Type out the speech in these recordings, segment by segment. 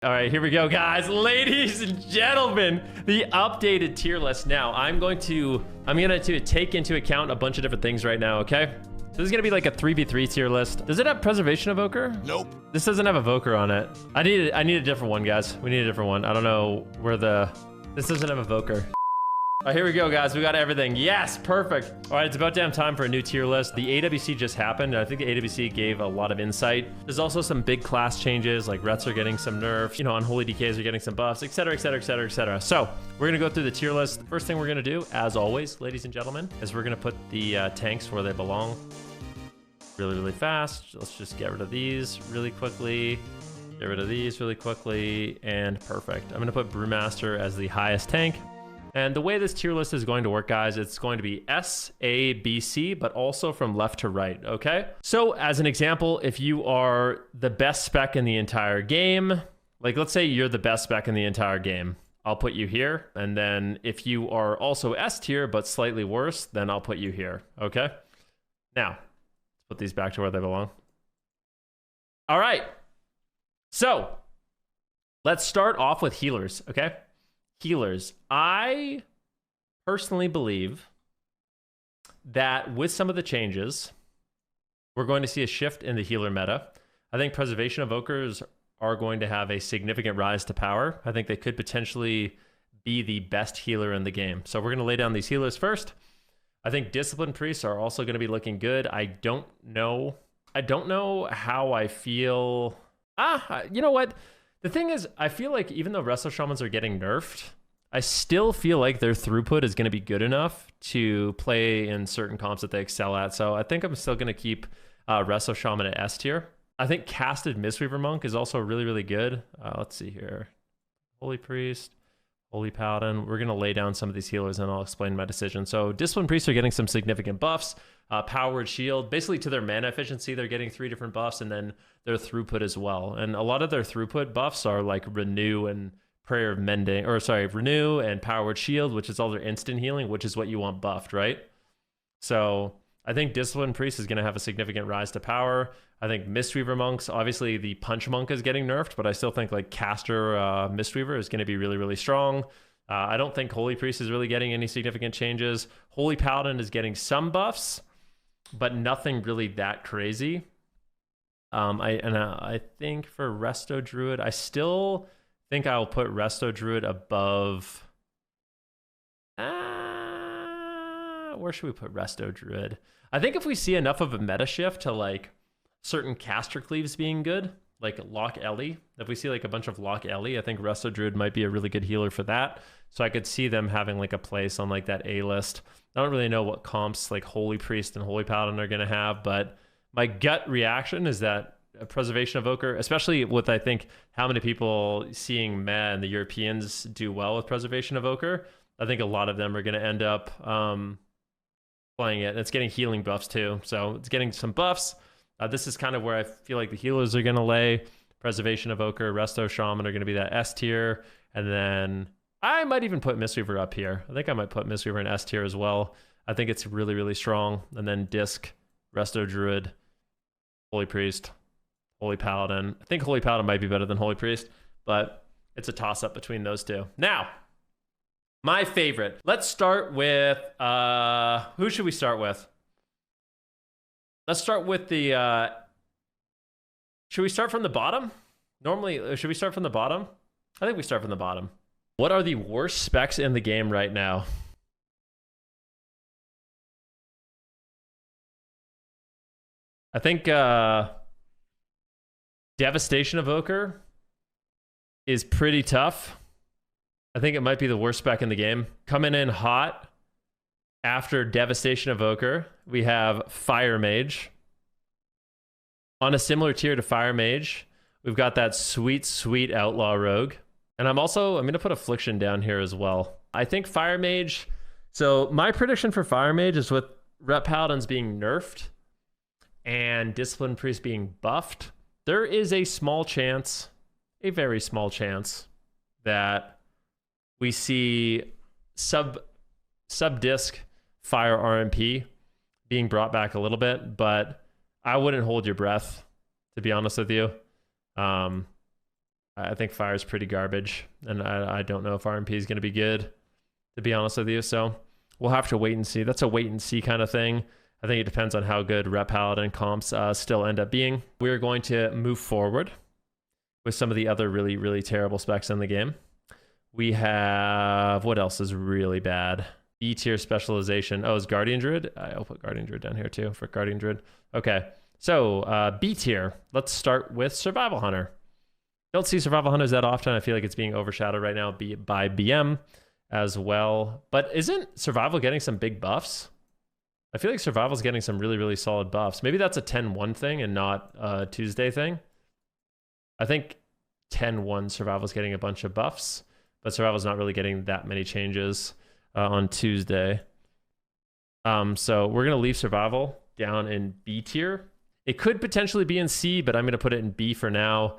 All right, here we go, guys. Ladies and gentlemen, the updated tier list. Now, I'm gonna take into account a bunch of different things right now, okay? So this is gonna be like a 3v3 tier list. Does it have Preservation Evoker? Nope. This doesn't have Evoker on it. I need a different one, guys. We need a different one. I don't know where this doesn't have Evoker. All right, here we go, guys. We got everything. Yes, perfect. All right, it's about damn time for a new tier list. The AWC just happened. I think the AWC gave a lot of insight. There's also some big class changes, like Rets are getting some nerfs, you know, Unholy DKs are getting some buffs, etc., etc., etc., etc. So we're gonna go through the tier list. First thing we're gonna do, as always, ladies and gentlemen, is we're gonna put the tanks where they belong. Really, really fast. Let's just get rid of these really quickly. Get rid of these really quickly, and perfect. I'm gonna put Brewmaster as the highest tank. And the way this tier list is going to work, guys, it's going to be S, A, B, C, but also from left to right, okay? So as an example, if you are the best spec in the entire game, like let's say you're the best spec in the entire game, I'll put you here. And then if you are also S tier, but slightly worse, then I'll put you here, okay? Now, let's put these back to where they belong. All right, so let's start off with healers, okay? Healers. I personally believe that with some of the changes, we're going to see a shift in the healer meta. I think Preservation Evokers are going to have a significant rise to power. I think they could potentially be the best healer in the game. So we're going to lay down these healers first. I think Discipline Priests are also going to be looking good. I don't know how I feel. You know what? The thing is, I feel like even though Resto Shamans are getting nerfed, I still feel like their throughput is going to be good enough to play in certain comps that they excel at. So I think I'm still going to keep Resto Shaman at S tier. I think Casted Mistweaver Monk is also really, really good. Let's see here. Holy Priest, Holy Paladin. We're going to lay down some of these healers and I'll explain my decision. So Discipline Priests are getting some significant buffs. Powered Shield, basically to their mana efficiency, they're getting 3 different buffs, and then their throughput as well. And a lot of their throughput buffs are like Renew and Prayer of Mending, or sorry, Renew and Powered Shield, which is all their instant healing, which is what you want buffed, right? So I think Discipline Priest is going to have a significant rise to power. I think Mistweaver Monks, obviously the Punch Monk is getting nerfed, but I still think like Caster Mistweaver is going to be really, really strong. I don't think Holy Priest is really getting any significant changes. Holy Paladin is getting some buffs, but nothing really that crazy. I think for Resto Druid, I still think I'll put Resto Druid above. Where should we put Resto Druid? I think if we see enough of a meta shift to like certain caster cleaves being good, like Lock Ellie, if we see like a bunch of Lock Ellie, I think Resto Druid might be a really good healer for that. So I could see them having like a place on like that A list. I don't really know what comps like Holy Priest and Holy Paladin are going to have, but my gut reaction is that Preservation Evoker, especially with I think how many people seeing Meh and the Europeans do well with Preservation Evoker, I think a lot of them are going to end up playing it. And it's getting healing buffs too, so it's getting some buffs. This is kind of where I feel like the healers are going to lay. Preservation Evoker, Resto Shaman are going to be that S tier, and then I might even put Mistweaver up here. I think I might put Mistweaver in S tier as well. I think it's really, really strong. And then Disc, Resto Druid, Holy Priest, Holy Paladin. I think Holy Paladin might be better than Holy Priest, but it's a toss-up between those two. Now, my favorite. Let's start with, who should we start with? Let's start with the, should we start from the bottom? Normally, should we start from the bottom? I think we start from the bottom. What are the worst specs in the game right now? I think Devastation Evoker is pretty tough. I think it might be the worst spec in the game. Coming in hot after Devastation Evoker, we have Fire Mage. On a similar tier to Fire Mage, we've got that sweet, sweet Outlaw Rogue. And I'm going to put Affliction down here as well. I think Fire Mage, so my prediction for Fire Mage is with Rep Paladins being nerfed and Discipline Priest being buffed, there is a small chance, a very small chance, that we see sub-disc Fire RMP being brought back a little bit, but I wouldn't hold your breath, to be honest with you. I think fire is pretty garbage, and I don't know if RMP is going to be good, to be honest with you. So we'll have to wait and see. That's a wait and see kind of thing. I think it depends on how good Rep Paladin comps still end up being. We're going to move forward with some of the other really, really terrible specs in the game. We have, what else is really bad? B tier specialization. Oh, is Guardian Druid? I'll put Guardian Druid down here too for Guardian Druid. Okay, so B tier. Let's start with Survival Hunter. Don't see Survival Hunters that often. I feel like it's being overshadowed right now by BM as well. But isn't Survival getting some big buffs? I feel like Survival's getting some really, really solid buffs. Maybe that's a 10-1 thing and not a Tuesday thing. I think 10-1 Survival's getting a bunch of buffs, but Survival's not really getting that many changes on Tuesday. So we're going to leave Survival down in B tier. It could potentially be in C, but I'm going to put it in B for now.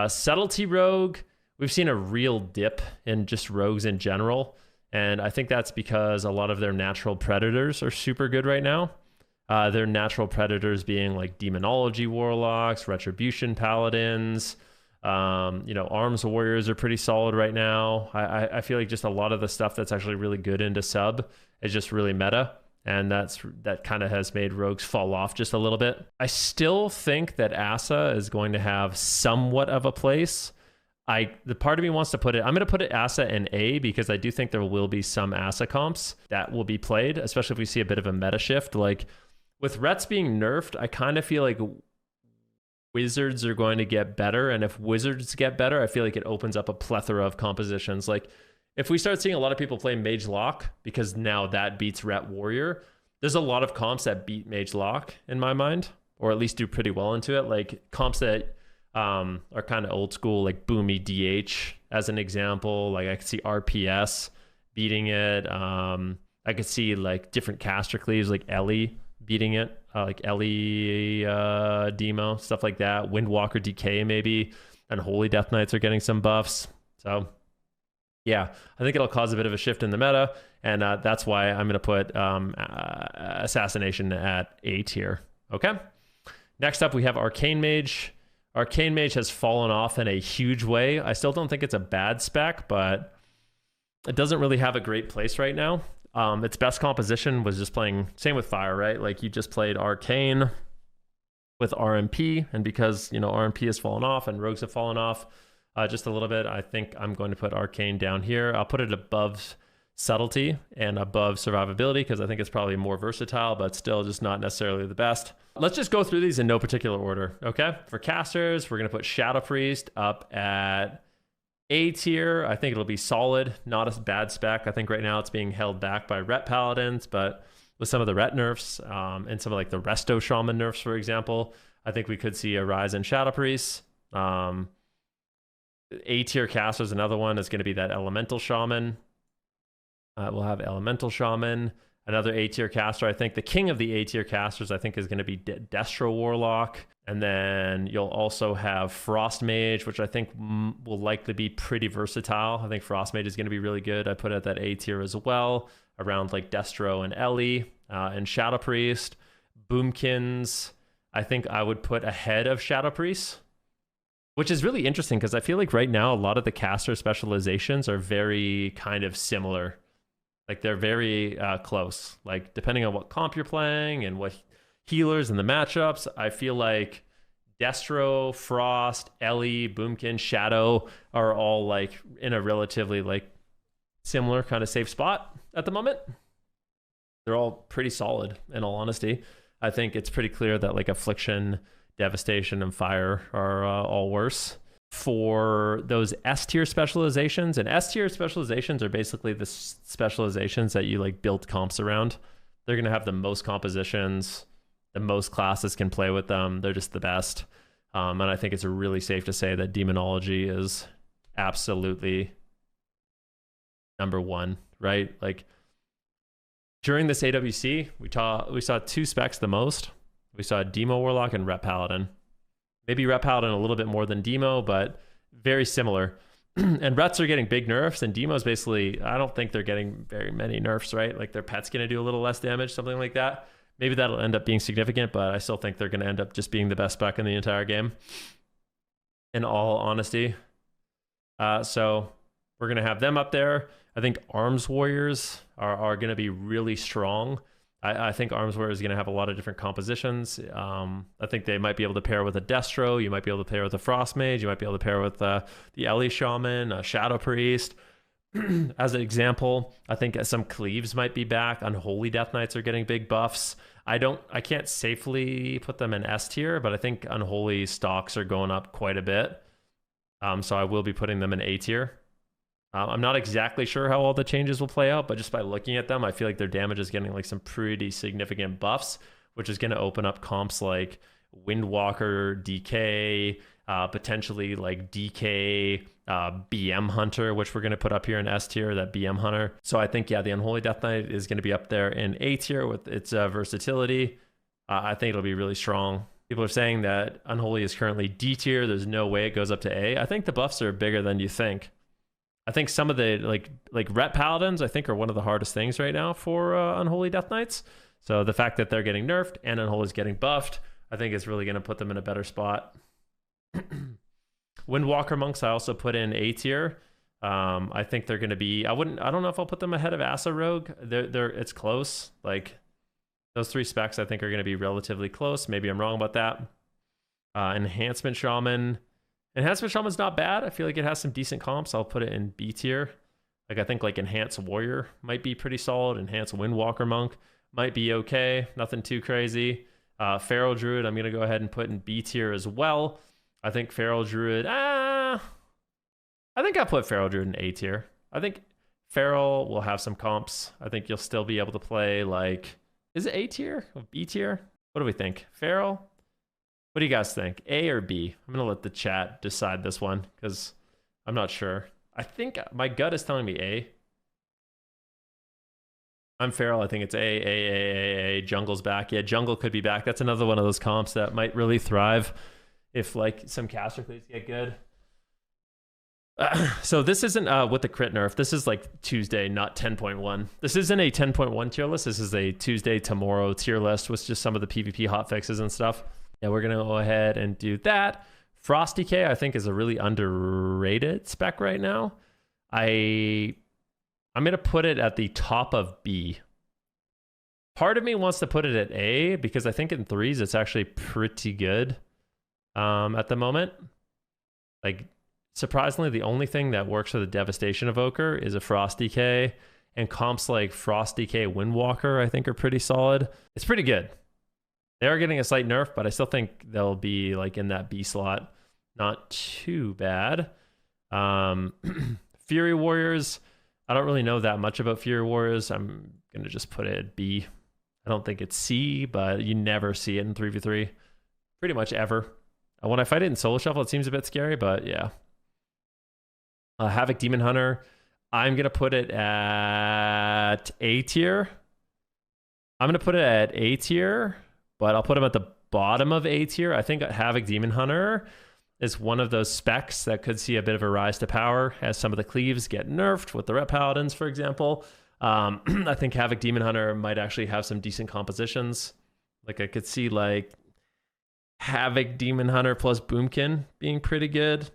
Subtlety Rogue, we've seen a real dip in just rogues in general. And I think that's because a lot of their natural predators are super good right now. Their natural predators being like Demonology Warlocks, Retribution Paladins, Arms Warriors are pretty solid right now. I feel like just a lot of the stuff that's actually really good into sub is just really meta. And that kind of has made rogues fall off just a little bit. I still think that Asa is going to have somewhat of a place. The part of me wants to put it, I'm going to put it Asa in A because I do think there will be some Asa comps that will be played, especially if we see a bit of a meta shift. Like with Rets being nerfed, I kind of feel like Wizards are going to get better. And if Wizards get better, I feel like it opens up a plethora of compositions. Like if we start seeing a lot of people play Mage Lock, because now that beats Ret Warrior, there's a lot of comps that beat Mage Lock in my mind, or at least do pretty well into it. Like comps that are kind of old school, like Boomy DH as an example. Like I could see RPS beating it. I could see like different caster cleaves like Ellie beating it, like Ellie Demo, stuff like that. Windwalker DK maybe, and Holy Death Knights are getting some buffs. So yeah, I think it'll cause a bit of a shift in the meta, and that's why I'm going to put Assassination at A tier. Okay. Next up, we have Arcane Mage. Arcane Mage has fallen off in a huge way. I still don't think it's a bad spec, but it doesn't really have a great place right now. Its best composition was just playing, same with Fire, right? Like you just played Arcane with RMP, and because, RMP has fallen off and Rogues have fallen off just a little bit, I think I'm going to put Arcane down here. I'll put it above Subtlety and above Survivability because I think it's probably more versatile, but still just not necessarily the best. Let's just go through these in no particular order, okay? For casters, we're going to put Shadow Priest up at A tier. I think it'll be solid, not a bad spec. I think right now it's being held back by Ret Paladins, but with some of the Ret nerfs and some of like the Resto Shaman nerfs, for example, I think we could see a rise in Shadow Priest. A tier caster is another one. It's going to be that Elemental Shaman. We'll have Elemental Shaman, another A tier caster. I think the king of the A tier casters, I think, is going to be Destro Warlock. And then you'll also have Frost Mage, which I think will likely be pretty versatile. I think Frost Mage is going to be really good. I put it at that A tier as well, around like Destro and Ellie and Shadow Priest. Boomkins, I think I would put ahead of Shadow Priest, which is really interesting because I feel like right now a lot of the caster specializations are very kind of similar. Like they're very close. Like depending on what comp you're playing and what healers and the matchups, I feel like Destro, Frost, Ellie, Boomkin, Shadow are all like in a relatively like similar kind of safe spot at the moment. They're all pretty solid in all honesty. I think it's pretty clear that like Affliction, Devastation, and Fire are all worse. For those S tier specializations, and S tier specializations are basically the specializations that you like build comps around. They're going to have the most compositions, the most classes can play with them. They're just the best. And I think it's really safe to say that Demonology is absolutely number one, right? Like during this AWC, we saw two specs the most. We saw Demo Warlock and Ret Paladin. Maybe Ret Paladin a little bit more than Demo, but very similar. And Rets are getting big nerfs, and Demo's basically, I don't think they're getting very many nerfs, right? Like their pet's going to do a little less damage, something like that. Maybe that'll end up being significant, but I still think they're going to end up just being the best spec in the entire game, in all honesty. So we're going to have them up there. I think Arms Warriors are going to be really strong. I think Arms Warriors is going to have a lot of different compositions. I think they might be able to pair with a Destro. You might be able to pair with a Frost Mage. You might be able to pair with the Ellie Shaman, a Shadow Priest. As an example, I think some Cleaves might be back. Unholy Death Knights are getting big buffs. I can't safely put them in S tier, but I think Unholy stocks are going up quite a bit. So I will be putting them in A tier. I'm not exactly sure how all the changes will play out, but just by looking at them, I feel like their damage is getting like some pretty significant buffs, which is going to open up comps like Windwalker, DK, potentially like DK, BM Hunter, which we're going to put up here in S tier, that BM Hunter. So I think, yeah, the Unholy Death Knight is going to be up there in A tier with its versatility. I think it'll be really strong. People are saying that Unholy is currently D tier. There's no way it goes up to A. I think the buffs are bigger than you think. I think some of the like Ret Paladins, I think, are one of the hardest things right now for Unholy Death Knights. So the fact that they're getting nerfed and Unholy is getting buffed, I think is really going to put them in a better spot. Windwalker Monks, I also put in A tier. I think they're going to be. I don't know if I'll put them ahead of Asa Rogue. It's close. Like those three specs, I think, are going to be relatively close. Maybe I'm wrong about that. Enhancement Shaman. Enhancement Shaman's not bad. I feel like it has some decent comps. I'll put it in B tier. Like I think like Enhanced Warrior might be pretty solid. Enhanced Windwalker Monk might be okay. Nothing too crazy. Feral Druid, I'm going to go ahead and put in B tier as well. I think Feral Druid, I think I'll put Feral Druid in A tier. I think Feral will have some comps. I think you'll still be able to play like, is it A tier or B tier? What do we think? Feral? What do you guys think? A or B? I'm going to let the chat decide this one because I'm not sure. I think my gut is telling me A. I'm Feral. I think it's A. Jungle's back. Yeah, Jungle could be back. That's another one of those comps that might really thrive if like some caster cleaves get good. So this isn't with the crit nerf. This is like Tuesday, not 10.1. This isn't a 10.1 tier list. This is a Tuesday tomorrow tier list with just some of the PvP hotfixes and stuff. Yeah, we're going to go ahead and do that. Frosty K, I think, is a really underrated spec right now. I'm going to put it at the top of B. Part of me wants to put it at A because I think in threes it's actually pretty good at the moment. Like, surprisingly, the only thing that works for the Devastation Evoker is a Frosty K, and comps like Frosty K Windwalker, I think, are pretty solid. It's pretty good. They are getting a slight nerf, but I still think they'll be like in that B slot. Not too bad. Fury Warriors, I don't really know that much about Fury Warriors. I'm going to just put it at B. I don't think it's C, but you never see it in 3v3. Pretty much ever. When I fight it in Solo Shuffle, it seems a bit scary, but yeah. Havoc Demon Hunter, I'm going to put it at A tier. I'm going to put it at A tier, but I'll put him at the bottom of A tier. I think Havoc Demon Hunter is one of those specs that could see a bit of a rise to power as some of the cleaves get nerfed with the Ret Paladins, for example. I think Havoc Demon Hunter might actually have some decent compositions. Like I could see like Havoc Demon Hunter plus Boomkin being pretty good.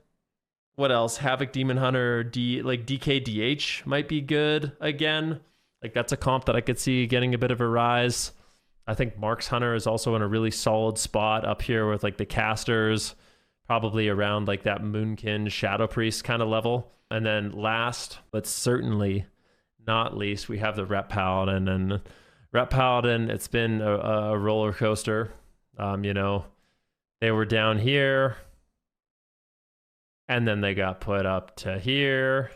What else? Havoc Demon Hunter, like DKDH might be good again. Like that's a comp that I could see getting a bit of a rise. I think Marks Hunter is also in a really solid spot up here with like the casters, probably around like that Moonkin Shadow Priest kind of level. And then last, but certainly not least, we have the Ret Paladin. And Ret Paladin, it's been a roller coaster. You know, they were down here, and then they got put up to here,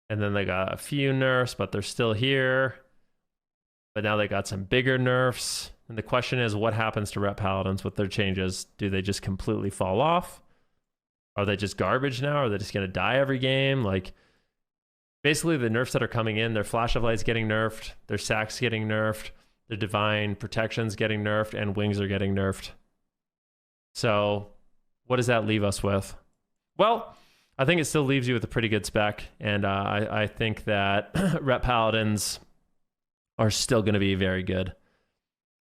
and then they got a few nerfs, but they're still here. But now they got some bigger nerfs. And the question is, what happens to Ret Paladins with their changes? Do they just completely fall off? Are they just garbage now? Are they just going to die every game? Like, basically the nerfs that are coming in, their Flash of Light's getting nerfed, their Sac's getting nerfed, their Divine Protection's getting nerfed, and Wings are getting nerfed. So what does that leave us with? Well, I think it still leaves you with a pretty good spec. And I think that Ret Paladins are still going to be very good.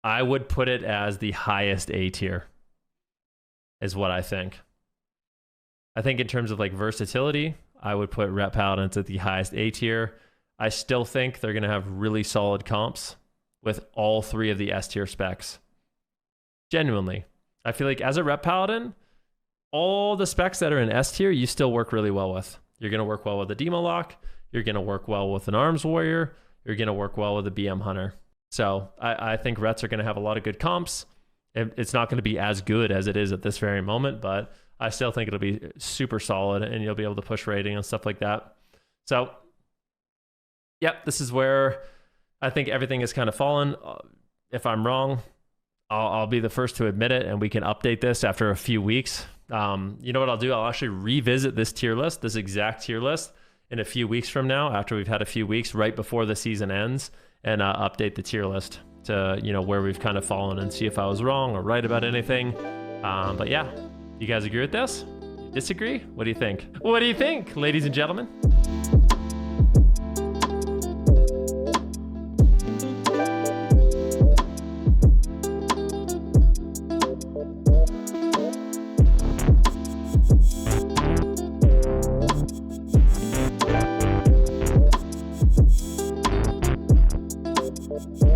I would put it as the highest A tier, is what I think. I think in terms of like versatility, I would put Ret Paladins at the highest A tier. I still think they're going to have really solid comps with all 3 of the S tier specs. Genuinely. I feel like as a Ret Paladin, all the specs that are in S tier, you still work really well with. You're going to work well with a Demo Lock. You're going to work well with an Arms Warrior. You're going to work well with a BM Hunter. So I think Rets are going to have a lot of good comps. It's not going to be as good as it is at this very moment, but I still think it'll be super solid and you'll be able to push rating and stuff like that. So, yep, this is where I think everything has kind of fallen. If I'm wrong, I'll be the first to admit it, and we can update this after a few weeks. You know what I'll do? I'll actually revisit this tier list, this exact tier list, in a few weeks from now, after we've had a few weeks right before the season ends, and update the tier list to, you know, where we've kind of fallen and see if I was wrong or right about anything. But yeah, you guys agree with this? Disagree? What do you think? What do you think, ladies and gentlemen?